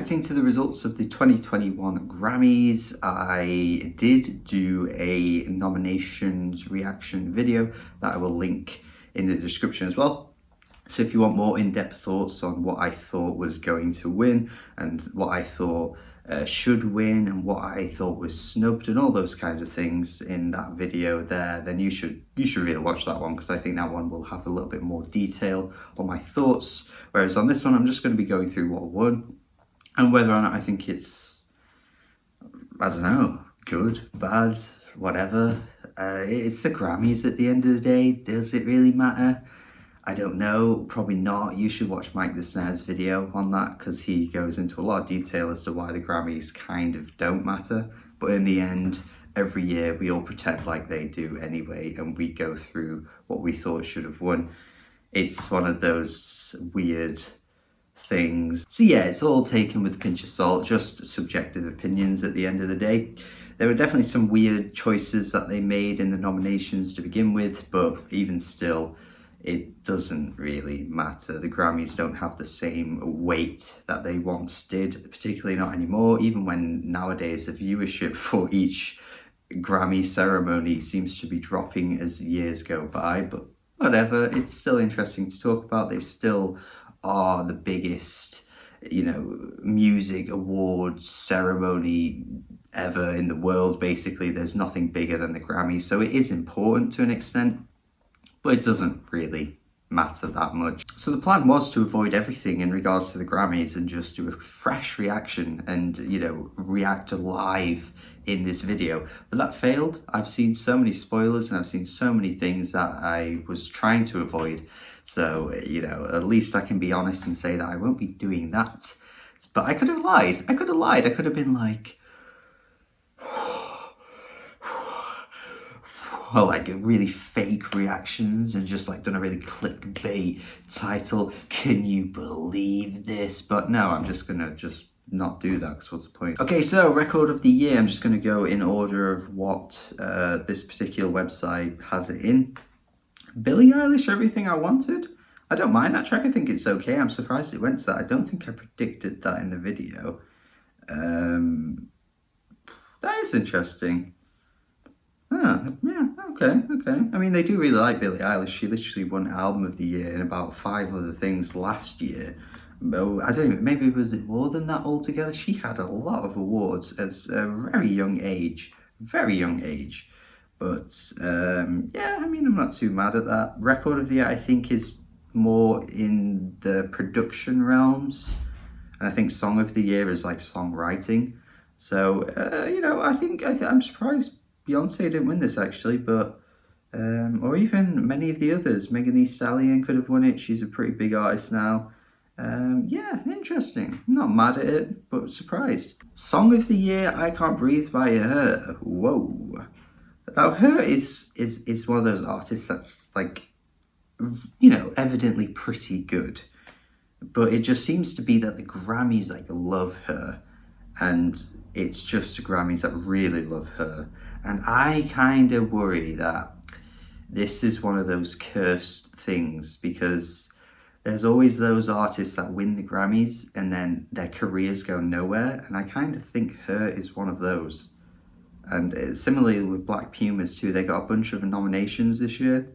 reacting to the results of the 2021 Grammys. I did do a nominations reaction video that I will link in the description as well. So if you want more in-depth thoughts on what I thought was going to win and what I thought should win and what I thought was snubbed and all those kinds of things in that video there, then you should really watch that one, because I think that one will have a little bit more detail on my thoughts. Whereas on this one, I'm just going to be going through what won and whether or not I think it's, I don't know, good, bad, whatever. It's the Grammys at the end of the day. Does it really matter? I don't know, probably not. You should watch Mike the Snare's video on that, because he goes into a lot of detail as to why the Grammys kind of don't matter. But in the end, every year we all pretend like they do anyway, and we go through what we thought should have won. It's one of those weird things. So yeah, it's all taken with a pinch of salt, just subjective opinions at the end of the day. There were definitely some weird choices that they made in the nominations to begin with, but even still, it doesn't really matter. The Grammys don't have the same weight that they once did, particularly not anymore, even when nowadays the viewership for each Grammy ceremony seems to be dropping as years go by. But whatever, it's still interesting to talk about. They still are the biggest, music awards ceremony ever in the world, basically. There's nothing bigger than the Grammys, so it is important to an extent, but it doesn't really matter that much. So the plan was to avoid everything in regards to the Grammys and just do a fresh reaction and, react live in this video. But that failed. I've seen so many spoilers and I've seen so many things that I was trying to avoid. So, at least I can be honest and say that I won't be doing that. But I could have lied. I could have been like, well, like really fake reactions and just like done a really clickbait title. Can you believe this? But no, I'm just gonna not do that, because what's the point? Okay, so record of the year. I'm just gonna go in order of what this particular website has it in. Billie Eilish, Everything I Wanted. I don't mind that track. I think it's okay. I'm surprised it went to that. I don't think I predicted that in the video. That is interesting. Yeah, okay. I mean, they do really like Billie Eilish. She literally won Album of the Year and about 5 other things last year. I don't know, maybe was it more than that altogether? She had a lot of awards at a very young age. But yeah, I mean, I'm not too mad at that. Record of the Year, I think, is more in the production realms. And I think Song of the Year is like songwriting. So, I'm surprised Beyonce didn't win this, actually, but or even many of the others. Megan Thee Stallion could have won it. She's a pretty big artist now. Yeah, interesting. I'm not mad at it, but surprised. Song of the Year, I Can't Breathe by Her. Whoa. Now, Her is one of those artists that's like, evidently pretty good, but it just seems to be that the Grammys like love her, and it's just the Grammys that really love her. And I kind of worry that this is one of those cursed things, because there's always those artists that win the Grammys and then their careers go nowhere. And I kind of think Her is one of those. And similarly with Black Pumas too, they got a bunch of nominations this year.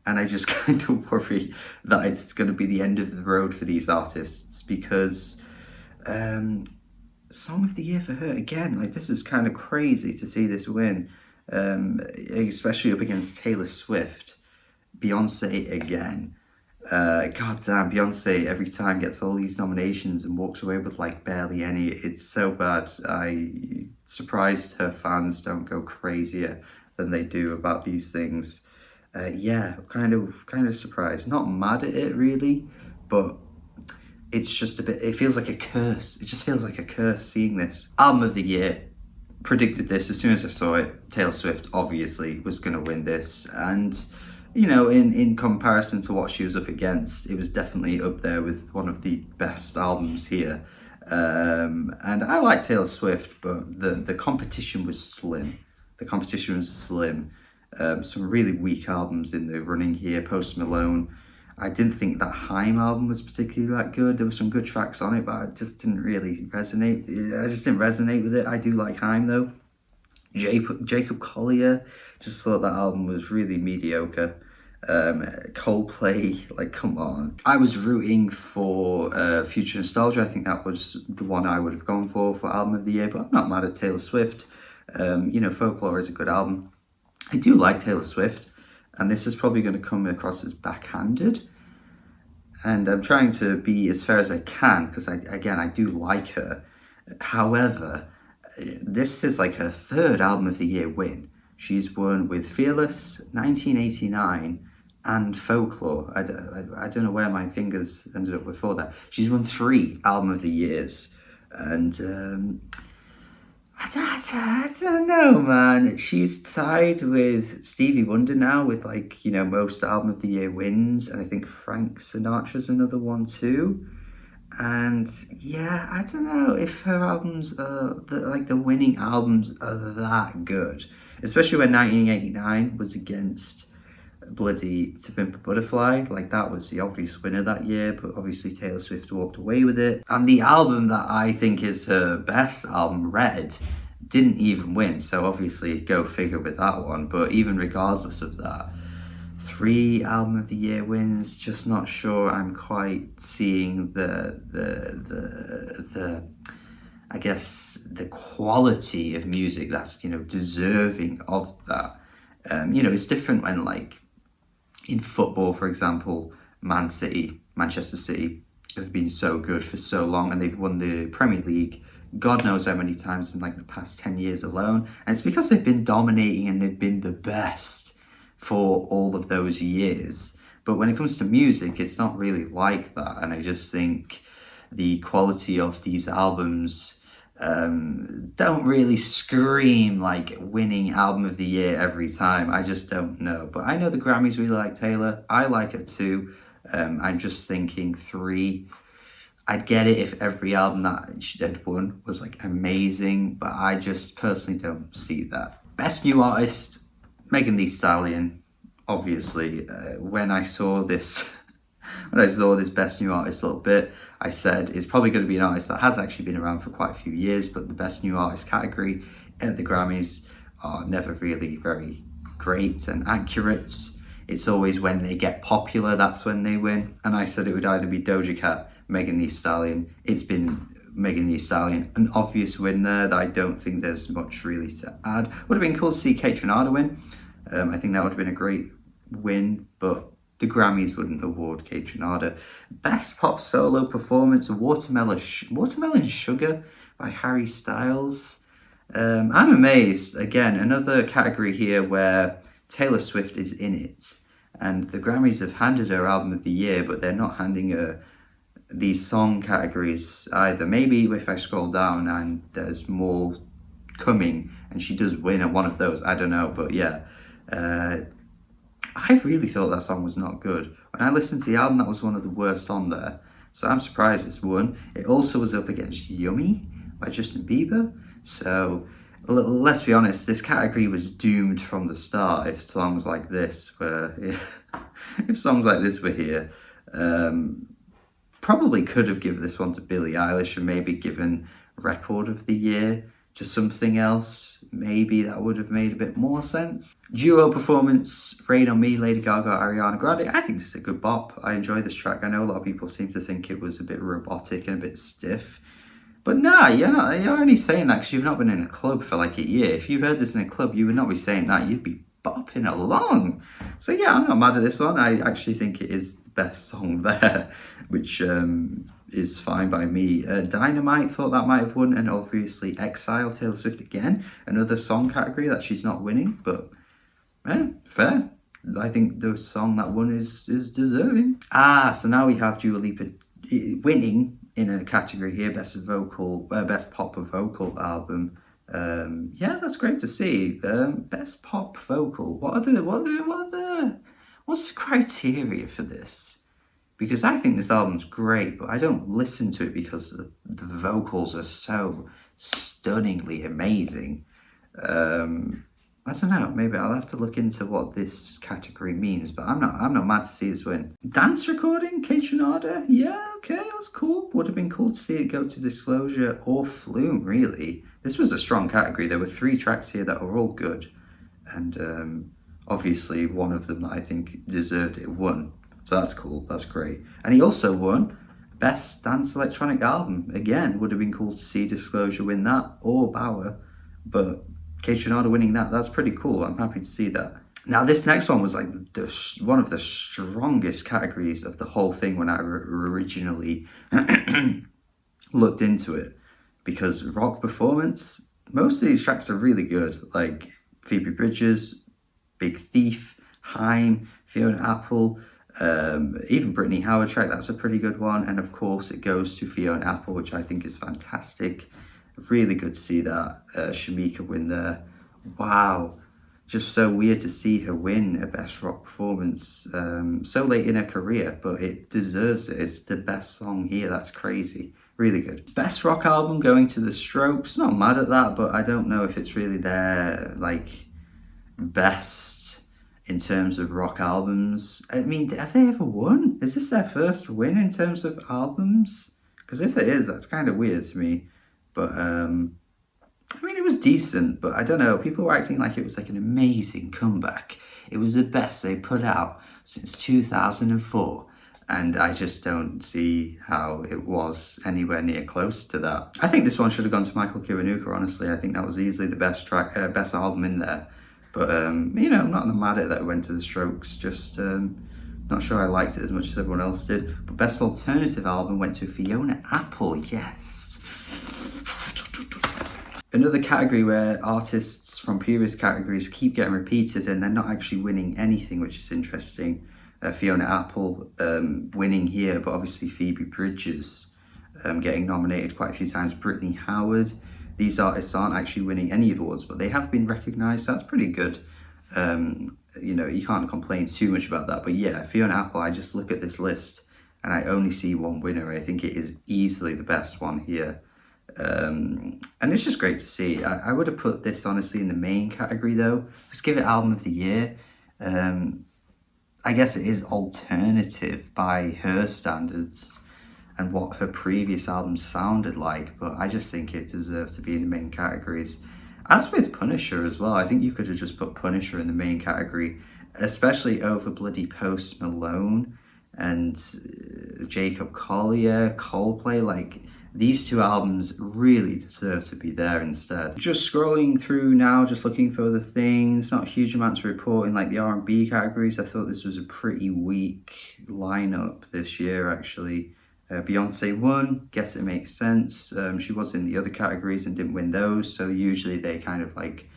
And I just kind of worry that it's going to be the end of the road for these artists, because Song of the Year for Her, again, like, this is kind of crazy to see this win, especially up against Taylor Swift. Beyonce again. God damn, Beyonce every time gets all these nominations and walks away with like barely any. It's so bad. I'm surprised her fans don't go crazier than they do about these things. Yeah, kind of surprised. Not mad at it really, but it's just a bit, it feels like a curse. It just feels like a curse seeing this. Album of the Year, predicted this as soon as I saw it. Taylor Swift obviously was going to win this, and in comparison to what she was up against, it was definitely up there with one of the best albums here. And I like Taylor Swift, but the competition was slim. Some really weak albums in the running here. Post Malone, I didn't think that Haim album was particularly that good. There were some good tracks on it, but I just didn't really resonate. I just didn't resonate with it. I do like Haim though. Jacob Collier, just thought that album was really mediocre. Coldplay, like, come on. I was rooting for Future Nostalgia. I think that was the one I would have gone for album of the year, but I'm not mad at Taylor Swift. You know, Folklore is a good album. I do like Taylor Swift, and this is probably going to come across as backhanded. And I'm trying to be as fair as I can, because I do like her. However, this is like her third album of the year win. She's won with Fearless, 1989, and Folklore. I don't know where my fingers ended up before that. She's won 3 album of the years, and I don't know, man. She's tied with Stevie Wonder now with, like, you know, most album of the year wins, and I think Frank Sinatra's another one too. And yeah, I don't know if her albums are the winning albums are that good, especially when 1989 was against bloody To Pimp a Butterfly. Like, that was the obvious winner that year, but obviously Taylor Swift walked away with it. And the album that I think is her best album, Red, didn't even win, so obviously go figure with that one. But even regardless of that, 3 album of the year wins, just not sure I'm quite seeing the I guess the quality of music that's, you know, deserving of that. You know, it's different when, like, in football, for example, Manchester City have been so good for so long, and they've won the Premier League God knows how many times in, like, the past 10 years alone. And it's because they've been dominating and they've been the best for all of those years. But when it comes to music, it's not really like that. And I just think the quality of these albums don't really scream like winning album of the year every time. I just don't know. But I know the Grammys really like Taylor. I like her too. I'm just thinking 3. I'd get it if every album that she had won was, like, amazing, but I just personally don't see that. Best New Artist, Megan Thee Stallion. Obviously, when I saw this Best New Artist little bit, I said it's probably going to be an artist that has actually been around for quite a few years, but the Best New Artist category at the Grammys are never really very great and accurate. It's always when they get popular, that's when they win. And I said it would either be Doja Cat, Megan Thee Stallion. It's been Megan Thee Stallion, an obvious win there that I don't think there's much really to add. Would have been cool to see Kate Renata win. I think that would have been a great win, but the Grammys wouldn't award Kate Renata. Best Pop Solo Performance, Watermelon Sugar by Harry Styles. I'm amazed. Again, another category here where Taylor Swift is in it, and the Grammys have handed her Album of the Year, but they're not handing her these song categories either. Maybe if I scroll down and there's more coming and she does win at one of those, I don't know. But yeah, I really thought that song was not good. When I listened to the album, that was one of the worst on there, so I'm surprised it's won. It also was up against Yummy by Justin Bieber, so let's be honest, this category was doomed from the start if songs like this were here. Probably could have given this one to Billie Eilish and maybe given Record of the Year to something else. Maybe that would have made a bit more sense. Duo performance, Rain on Me, Lady Gaga, Ariana Grande. I think this is a good bop. I enjoy this track. I know a lot of people seem to think it was a bit robotic and a bit stiff. But nah, you're only saying that because you've not been in a club for like a year. If you heard this in a club, you would not be saying that. You'd be bopping along. So yeah, I'm not mad at this one. I actually think it is the best song there, which is fine by me. Dynamite, thought that might have won, and obviously Exile, Taylor Swift again, another song category that she's not winning, but fair. I think the song that won is deserving. So now we have Dua Lipa winning in a category here, best pop vocal album. Yeah, that's great to see. Best pop vocal. What's the criteria for this? Because I think this album's great, but I don't listen to it because the vocals are so stunningly amazing. I don't know, maybe I'll have to look into what this category means, but I'm not mad to see this win. Dance recording, Kaytranada, yeah, okay, that's cool. Would have been cool to see it go to Disclosure or Flume, really. This was a strong category. There were 3 tracks here that were all good, and obviously one of them that I think deserved it won. So that's cool, that's great. And he also won Best Dance Electronic Album. Again, would have been cool to see Disclosure win that, or Bauer, but Kaytranada winning that's pretty cool. I'm happy to see that. Now, this next one was like one of the strongest categories of the whole thing when I originally looked into it, because rock performance, most of these tracks are really good. Like Phoebe Bridgers, Big Thief, Haim, Fiona Apple, even Brittany Howard track, that's a pretty good one. And of course it goes to Fiona Apple, which I think is fantastic. Really good to see that Shamika win there. Wow, just so weird to see her win a Best Rock Performance so late in her career, but it deserves it. It's the best song here. That's crazy. Really good. Best Rock Album going to The Strokes. Not mad at that, but I don't know if it's really their like best in terms of rock albums. I mean, have they ever won? Is this their first win in terms of albums? Because if it is, that's kind of weird to me. But I mean, it was decent, but I don't know. People were acting like it was like an amazing comeback. It was the best they put out since 2004. And I just don't see how it was anywhere near close to that. I think this one should have gone to Michael Kiwanuka, honestly. I think that was easily the best track, best album in there. But, you know, I'm not mad at that it went to The Strokes. Just not sure I liked it as much as everyone else did. But best alternative album went to Fiona Apple, yes. Another category where artists from previous categories keep getting repeated and they're not actually winning anything, which is interesting. Fiona Apple winning here, but obviously Phoebe Bridgers getting nominated quite a few times. Brittany Howard. These artists aren't actually winning any awards, but they have been recognised. That's pretty good. You know, you can't complain too much about that. But yeah, Fiona Apple, I just look at this list and I only see one winner. I think it is easily the best one here. And it's just great to see. I would have put this honestly in the main category though. Just give it Album of the Year. I guess it is alternative by her standards and what her previous albums sounded like, but I just think it deserved to be in the main categories. As with Punisher as well, I think you could have just put Punisher in the main category, especially over bloody Post Malone and Jacob Collier, Coldplay. Like, these 2 albums really deserve to be there instead. Just scrolling through now, just looking for other things. Not a huge amount to report in like the R&B categories. I thought this was a pretty weak lineup this year, actually. Beyonce won, guess it makes sense. She was in the other categories and didn't win those, so usually they kind of like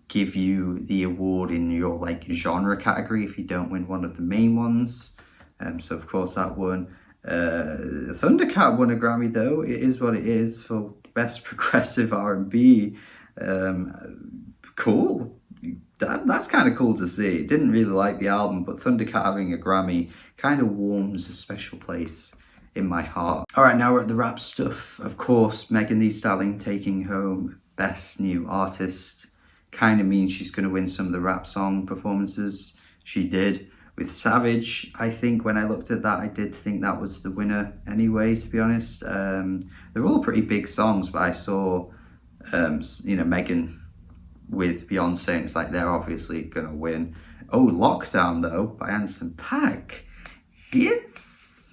give you the award in your like genre category if you don't win one of the main ones. So of course that won. Thundercat won a Grammy though. It is what it is for Best Progressive R&B. Cool. That's kind of cool to see. Didn't really like the album, but Thundercat having a Grammy kind of warms a special place in my heart. All right, now we're at the rap stuff. Of course, Megan Thee Stallion taking home Best New Artist kind of means she's going to win some of the rap song performances. She did. With Savage, I think when I looked at that, I did think that was the winner anyway, to be honest. They're all pretty big songs, but I saw, you know, Megan with Beyonce, and it's like they're obviously going to win. Oh, Lockdown, though, by Anderson .Paak. Yes!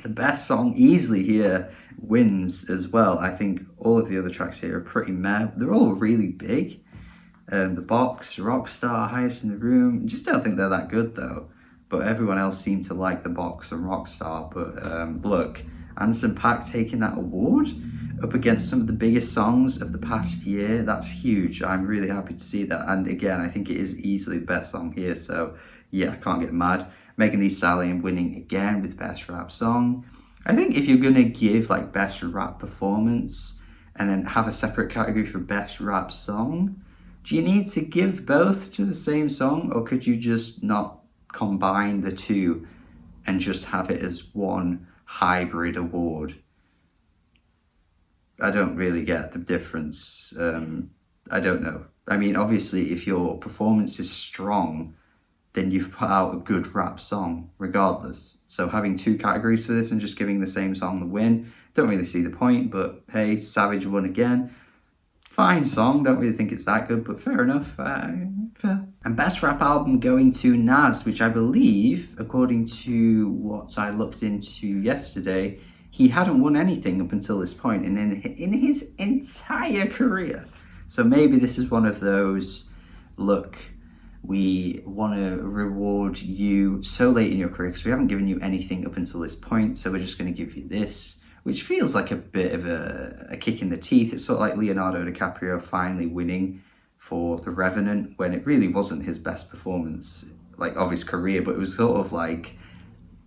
The best song easily here wins as well. I think all of the other tracks here are pretty meh. They're all really big. The Box, Rockstar, Highest in the Room. I just don't think they're that good though. But everyone else seemed to like The Box and Rockstar. But look, Anderson .Paak taking that award up against some of the biggest songs of the past year. That's huge. I'm really happy to see that. And again, I think it is easily the best song here. So yeah, I can't get mad. Megan Thee Stallion winning again with Best Rap Song. I think if you're going to give like Best Rap Performance and then have a separate category for Best Rap Song, do you need to give both to the same song, or could you just not combine the two and just have it as one hybrid award? I don't really get the difference. I don't know. I mean, obviously, if your performance is strong, then you've put out a good rap song regardless. So having two categories for this and just giving the same song the win, don't really see the point, but hey, Savage won again. Fine song, don't really think it's that good, but fair enough. Fair. And best rap album going to Nas, which I believe, according to what I looked into yesterday, he hadn't won anything up until this point in his entire career. So maybe this is one of those, look, we want to reward you so late in your career because we haven't given you anything up until this point, so we're just going to give you this, which feels like a bit of a kick in the teeth. It's sort of like Leonardo DiCaprio finally winning for The Revenant when it really wasn't his best performance like of his career, but it was sort of like,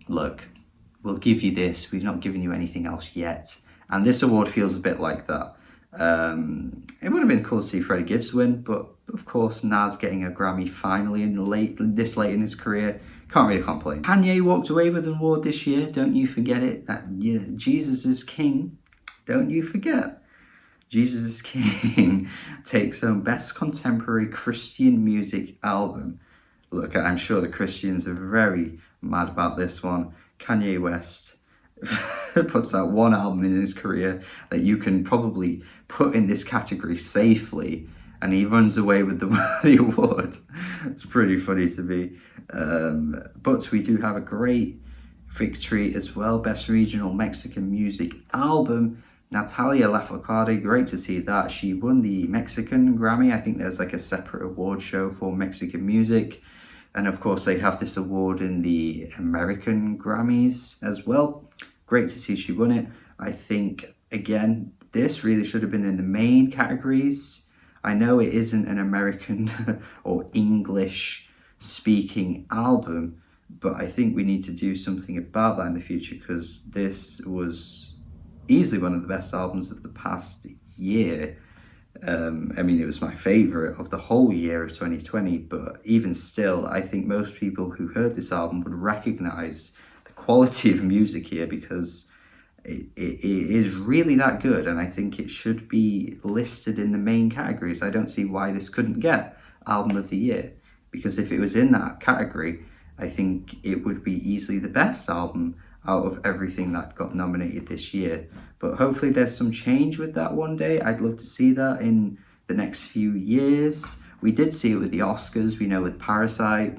look, we'll give you this, we've not given you anything else yet. And this award feels a bit like that. It would have been cool to see Freddie Gibbs win, but of course Nas getting a Grammy finally this late in his career, can't really complain. Kanye walked away with an award this year, don't you forget it. Jesus is King, don't you forget. Jesus is King takes home Best Contemporary Christian Music Album. Look, I'm sure the Christians are very mad about this one. Kanye West puts out one album in his career that you can probably put in this category safely, and he runs away with the award. It's pretty funny to me. But we do have a great victory as well. Best Regional Mexican Music Album. Natalia Lafourcade, great to see that. She won the Mexican Grammy. I think there's like a separate award show for Mexican music. And of course they have this award in the American Grammys as well. Great to see she won it. I think, again, this really should have been in the main categories. I know it isn't an American or English speaking album, but I think we need to do something about that in the future, because this was easily one of the best albums of the past year. I mean, it was my favourite of the whole year of 2020, but even still, I think most people who heard this album would recognise the quality of music here, because it is really that good, and I think it should be listed in the main categories. I don't see why this couldn't get Album of the Year, because if it was in that category, I think it would be easily the best album out of everything that got nominated this year. But hopefully there's some change with that one day. I'd love to see that in the next few years. We did see it with the Oscars, we know, with Parasite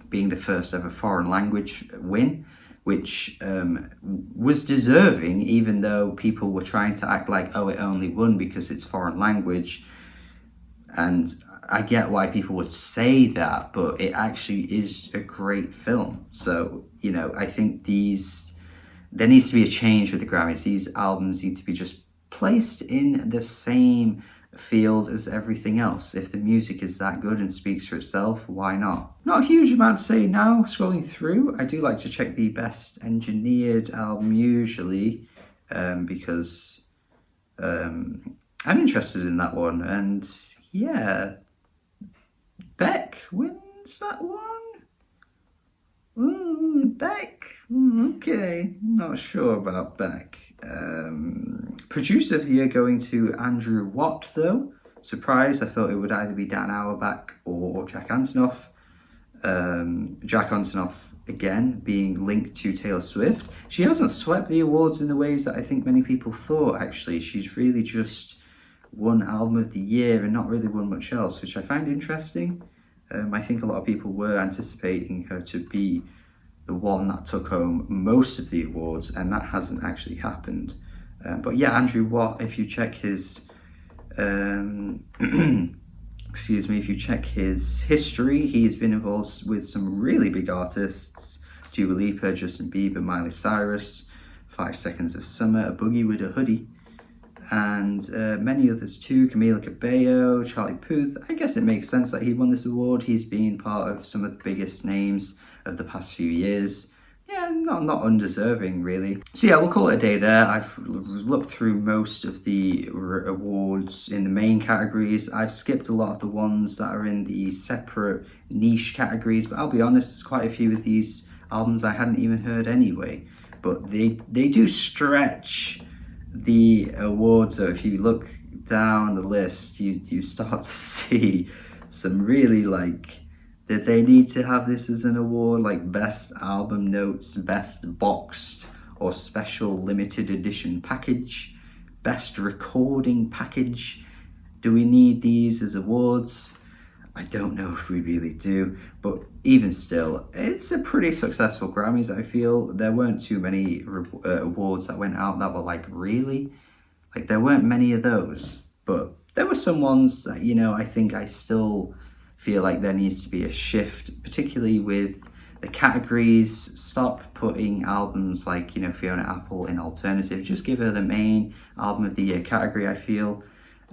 being the first ever foreign language win, which was deserving, even though people were trying to act like, oh, it only won because it's foreign language. And I get why people would say that, but it actually is a great film. So, you know, I think there needs to be a change with the Grammys. These albums need to be just placed in the same field as everything else. If the music is that good and speaks for itself, why not? Not a huge amount to say now, scrolling through. I do like to check the best engineered album usually, because I'm interested in that one. And yeah, Beck wins that one. Beck. Okay, not sure about Beck. Producer of the Year going to Andrew Watt, though. Surprised. I thought it would either be Dan Auerbach or Jack Antonoff. Jack Antonoff, again, being linked to Taylor Swift. She hasn't swept the awards in the ways that I think many people thought, actually. She's really just won Album of the Year and not really won much else, which I find interesting. I think a lot of people were anticipating her to be the one that took home most of the awards, and that hasn't actually happened. But yeah, Andrew Watt, if you check his if you check his history, he's been involved with some really big artists: Dua Lipa, Justin Bieber, Miley Cyrus, 5 Seconds of Summer, A Boogie with a Hoodie, and many others too. Camila Cabello, Charlie Puth. I guess it makes sense that he won this award. He's been part of some of the biggest names of the past few years. Yeah, not undeserving, really. So yeah, we'll call it a day there. I've looked through most of the awards in the main categories. I've skipped a lot of the ones that are in the separate niche categories, but I'll be honest, there's quite a few of these albums I hadn't even heard anyway. But they do stretch the awards. So if you look down the list, you start to see some really like, did they need to have this as an award? Like best album notes, best boxed or special limited edition package, best recording package. Do we need these as awards? I don't know if we really do, but even still, it's a pretty successful Grammys. I feel there weren't too many awards that went out that were like, really? Like there weren't many of those, but there were some ones that, you know, I think I still feel like there needs to be a shift, particularly with the categories. Stop putting albums like, you know, Fiona Apple in alternative. Just give her the main album of the year category, I feel,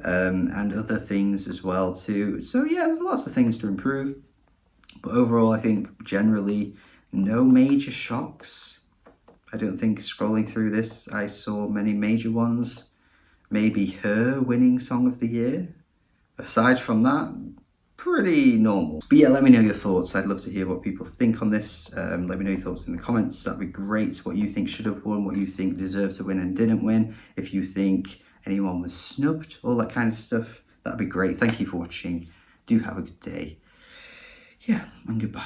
and other things as well too. So yeah, there's lots of things to improve, but overall I think generally no major shocks. I don't think scrolling through this I saw many major ones. Maybe Her winning Song of the Year. Aside from that, pretty normal. But yeah, let me know your thoughts. I'd love to hear what people think on this. Let me know your thoughts in the comments. That'd be great. What you think should have won, what you think deserved to win and didn't win. If you think anyone was snubbed, all that kind of stuff, that'd be great. Thank you for watching. Do have a good day. Yeah, and goodbye.